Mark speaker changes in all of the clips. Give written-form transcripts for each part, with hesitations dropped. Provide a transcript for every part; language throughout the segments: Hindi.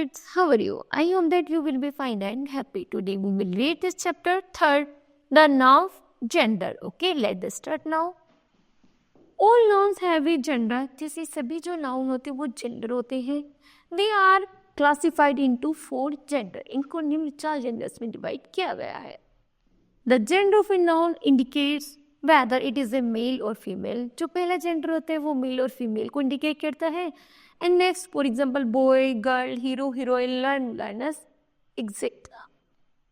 Speaker 1: kids, how are you? I hope that you will be fine and happy. Today we will read this chapter 3rd, the noun gender. Okay, let's start now. All nouns have a gender. जैसे सभी जो noun होते हैं वो gender होते हैं. They are classified into 4 gender. इनको निम्न 4 genders में divide किया गया है. The gender of a noun indicates whether it is a male or female. जो पहला gender होता है वो male और female को indicate करता है. And next, for example, boy, girl, hero, heroine, learners, etc.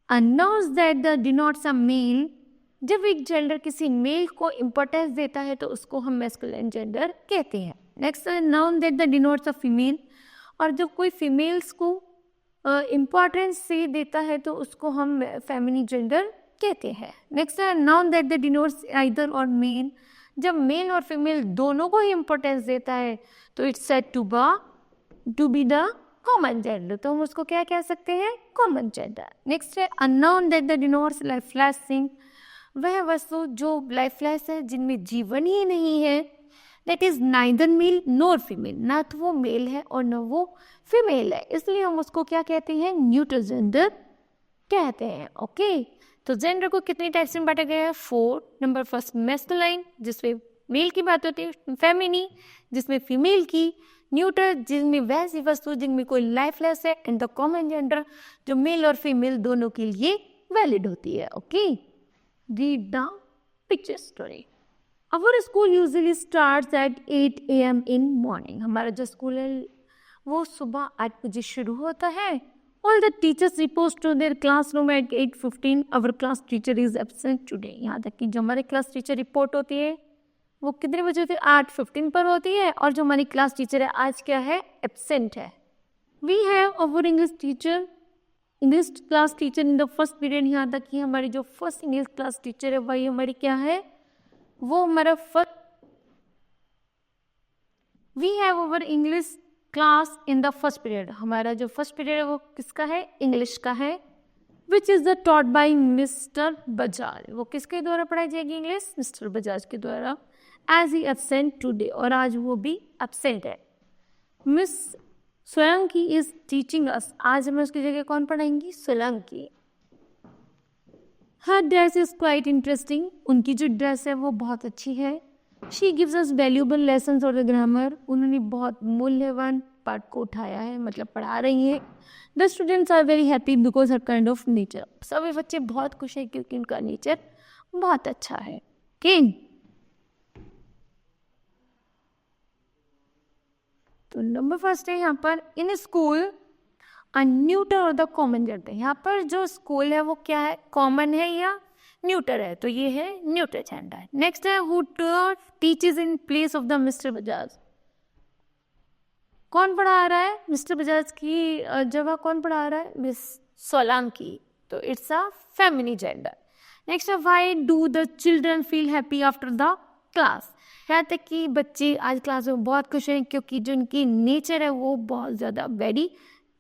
Speaker 1: A noun that denotes a male. जब एक जेंडर किसी मेल को इम्पोर्टेंस देता है तो उसको हम मैस्कुलिन जेंडर कहते हैं. Next, noun that denotes a female. और जब कोई फीमेल्स को इम्पोर्टेंस से देता है तो उसको हम फेमिनिन जेंडर कहते हैं. Next, noun that denotes either or male. जब मेल और फीमेल दोनों को ही इम्पोर्टेंस देता है तो it's said to be the common gender. तो हम उसको क्या कह सकते हैं? Common gender. नेक्स्ट है a noun that denotes lifeless thing. वह वस्तु जो लाइफलेस है, जिनमें जीवन ही नहीं है. That is neither male nor female. ना तो वो मेल है और न वो फीमेल है, इसलिए हम उसको क्या कहते हैं? न्यूट्रल जेंडर कहते हैं. ओके, तो जेंडर को कितनी टाइप्स में बांटा गया है? 4. नंबर फर्स्ट मैस्कुलाइन, जिसमें मेल की बात होती है. फेमिनी, जिसमें फीमेल की. न्यूट्रल, जिनमें वैसी वस्तु जिनमें कोई लाइफलेस है. एंड द कॉमन जेंडर, जो मेल और फीमेल दोनों के लिए वैलिड होती है. Okay, read the picture story. Our school usually starts at 8 AM in morning. हमारा जो स्कूल है वो सुबह 8 बजे शुरू होता है. All the teachers report to their classroom at 8:15. Our class teacher is absent today. यहाँ तक कि जो हमारे क्लास टीचर रिपोर्ट होती है वो कितने बजे होती है? 8:15 पर होती है. और जो हमारी क्लास टीचर है आज क्या है? एब्सेंट है. We have our English teacher, English class teacher in the first period. यहाँ तक कि हमारी जो फर्स्ट इंग्लिश क्लास टीचर है वही हमारी क्या है? वो हमारा first. We have our English class in the first period. हमारा जो फर्स्ट पीरियड है वो किसका है? इंग्लिश का है. Which is the taught by mister Bajaj. वो किसके द्वारा पढ़ाई जाएगी इंग्लिश? मिस्टर बजाज के द्वारा. एज ही एब्सेंट टूडे, और आज वो भी एब्सेंट है. Miss Solanki is teaching us. आज हमें उसकी जगह कौन पढ़ाएंगी? सोलंकी. हर ड्रेस इज क्वाइट इंटरेस्टिंग. उनकी जो ड्रेस है वो बहुत अच्छी है. She gives us valuable lessons और द ग्रामर. उन्होंने बहुत मूल्यवान पाठ को उठाया है, मतलब पढ़ा रही हैं. The students are very happy because her kind of nature. सभी बच्चे बहुत खुश हैं क्योंकि उनका नेचर बहुत अच्छा है. ओके, तो नंबर फर्स्ट है यहाँ पर इन स्कूल न्यूटर और द कॉमन जेंडर. यहाँ पर जो स्कूल है वो क्या है? कॉमन है या न्यूटर है? तो ये है न्यूटर जेंडर. नेक्स्ट है who teaches in place of the mister Bajaj. कौन पढ़ा रहा है? मिस्टर बजाज की जगह कौन पढ़ा रहा है? मिस सोलंकी. तो it's a feminine gender. Next है why do the children feel happy after the class. यहाँ तक कि बच्चे आज क्लास में बहुत खुश हैं क्योंकि जो उनकी नेचर है वो बहुत ज़्यादा वेरी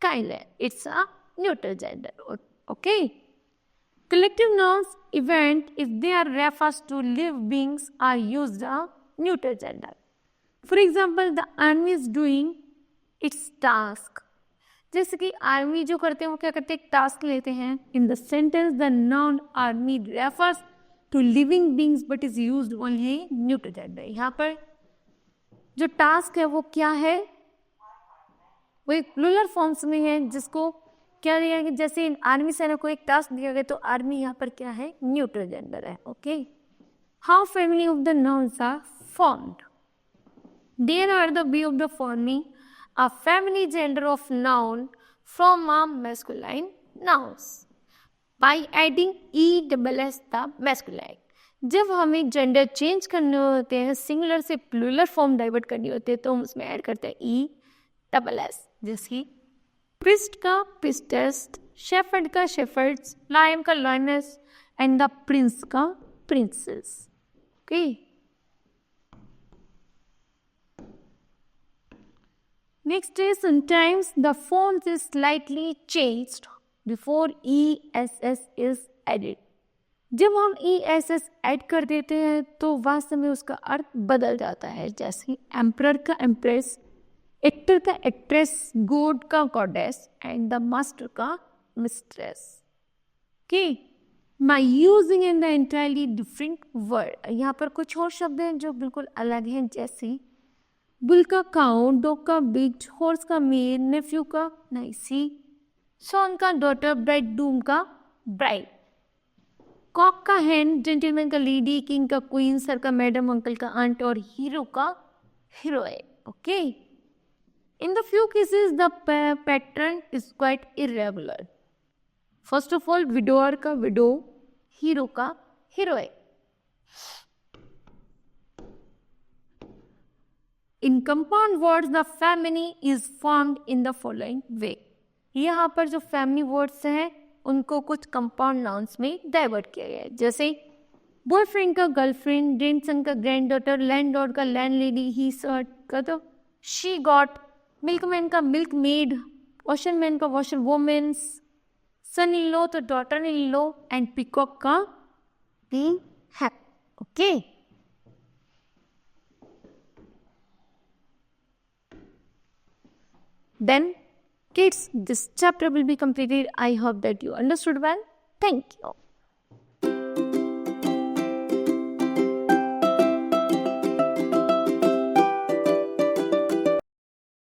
Speaker 1: काइंड है. It's a neutral gender. Okay, collective nouns event if they are refers to live beings are used a neuter gender. For example, the army is doing its task. जैसे कि आर्मी जो करते हैं वो क्या करते हैं? एक टास्क लेते हैं. In the sentence the noun army refers to living beings but is used only neuter gender. यहाँ पर जो टास्क है वो क्या है? वो एक प्लूरल फॉर्म्स में है जिसको क्या दिया गया? जैसे आर्मी सेना को एक टास्क दिया गया तो आर्मी यहाँ पर क्या है? न्यूट्रल जेंडर है. Okay, how family of the nouns are formed. There are the way of the forming a family gender of noun from a masculine nouns by adding ESS the masculine. जब हम एक जेंडर चेंज करने होते हैं, सिंगुलर से प्लूरल फॉर्म डाइवर्ट करनी होती है तो हम उसमें ऐड करते हैं ESS. जैसे प्रिस्ट का प्रिस्टेस्ट, शेफर्ड का शेफर्ड्स, लायन का लायनेस एंड द प्रिंस का princess. Okay, next is sometimes the forms is slightly changed before ESS is added. जब हम ESS ऐड कर देते हैं तो वास्तव में उसका अर्थ बदल जाता है. जैसे एम्परर का एम्प्रेस, एक्टर का एक्ट्रेस, गॉड का गॉडेस एंड द मास्टर का mistress. Okay, my using in the entirely different word. यहाँ पर कुछ और शब्द हैं जो बिल्कुल अलग हैं, जैसे बुल का काउ, डॉग का बिट, हॉर्स का मेल, नेफ्यू का नाइसी, सॉन का डॉटर, ब्राइड डूम का ब्राइड, कॉक का हैन, जेंटलमैन का लेडी, किंग का क्वीन, सर का मैडम, अंकल का आंट और हीरो का heroine. Okay, in the few cases the pattern is quite irregular. First of all widower का विडो, हीरो का heroine. In compound words the family is formed in the following वे। यहाँ पर जो फैमिली वर्ड्स हैं उनको कुछ कंपाउंड नाउन्स में डाइवर्ट किया गया है, जैसे बॉयफ्रेंड का गर्लफ्रेंड, ग्रैंडसन का ग्रैंडडॉटर, लैंडलॉर्ड का लैंडलेडी, ही सर्ट का तो शी गॉट, मिल्कमैन का मिल्क मेड, वॉशरमैन का washer women's, son in law तो daughter in law and peacock का peahen. Okay, then kids, this chapter will be completed. I hope that you understood well. Thank you.